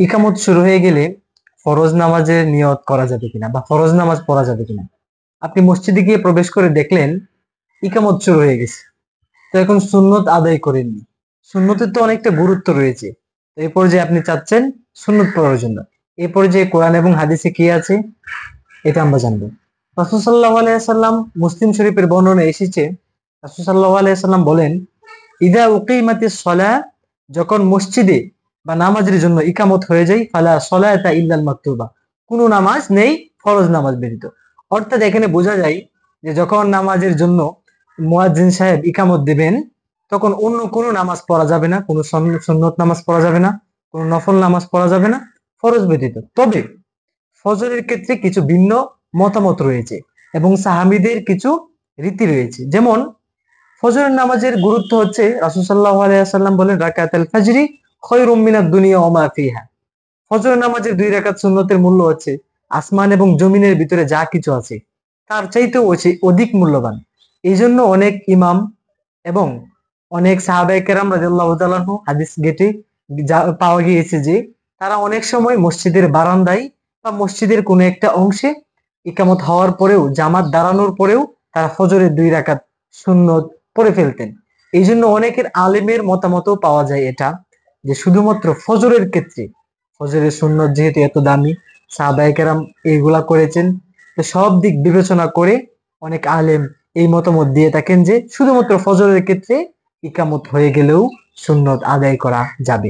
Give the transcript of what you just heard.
ইকামত শুরু হয়ে গেলে ফরজ নামাজের নিয়ত করা যাবে কিনা বা ফরজ নামাজ পড়া যাবে কিনা। আপনি মসজিদে গিয়ে প্রবেশ করে দেখলেন ইকামত শুরু হয়ে গেছে, তো এখন সুন্নত আদায় করেননি। সুন্নতের তো অনেকটা গুরুত্ব রয়েছে, তো এই পর্যায়ে আপনি চাচ্ছেন সুন্নত পড়ার জন্য। এই পর্যায়ে কোরআন এবং হাদিসে কি আছে এটা আমরা জানবো। রাসূল সাল্লাল্লাহু আলাইহি সাল্লাম, মুসলিম শরীফের বর্ণনা এসেছে, রাসূল সাল্লাল্লাহু আলাইহি সাল্লাম বলেন, ইদা উকিমাতিস সালাহ, যখন মসজিদে বা নামাজের জন্য ইকামত হয়ে যায়, ফালা সলাতা ইল্লাল মাকতুবা, কোনো নামাজ নেই ফরজ নামাজ ব্যতীত। অর্থাৎ এখানে বোঝা যায় যে যখন নামাজের জন্য মুয়াজ্জিন সাহেব ইকামত দিবেন, তখন অন্য কোনো নামাজ পড়া যাবে না, কোনো সুন্নত নামাজ পড়া যাবে না, কোনো নফল নামাজ পড়া যাবে না ফরজ ব্যতীত। তবে ফজরের ক্ষেত্রে কিছু ভিন্ন মতামত রয়েছে এবং সাহাবীদের কিছু রীতি রয়েছে। যেমন ফজরের নামাজের গুরুত্ব হচ্ছে, রাসূল সাল্লাল্লাহু আলাইহি ওয়াসাল্লাম বলেন, রাকাতুল ফাজরি খায়রুম মিনাদ দুনিয়া ওয়া মা ফিহা। ফজরের নামাজের 2 রাকাত সুন্নতের মূল্য হচ্ছে আসমান এবং জমিনের ভিতরে যা কিছু আছে তার চাইতেও অধিক মূল্যবান। এই জন্য অনেক ইমাম এবং অনেক সাহাবায়ে কেরাম রাদিয়াল্লাহু তাআলা আনহু হাদিস গেটে পাওয়া গিয়েছে যে তারা অনেক সময় মসজিদের বারান্দায় বা মসজিদের কোনো একটা অংশে ইকামত হওয়ার পরেও, জামাত দাঁড়ানোর পরেও তারা ফজরের 2 রাকাত সুন্নত পড়ে ফেলতেন। এই জন্য অনেকের আলেমের মতামতও পাওয়া যায় এটা, যে শুধুমাত্র ফজরের ক্ষেত্রে, ফজরের সুন্নত যেহেতু এত দামি, সাহাবায়ে কেরাম এইগুলা করেছেন, তো সব দিক বিবেচনা করে অনেক আলেম এই মতামত দিয়ে থাকেন যে শুধুমাত্র ফজরের ক্ষেত্রে ইকামত হয়ে গেলেও সুন্নত আদায় করা যাবে।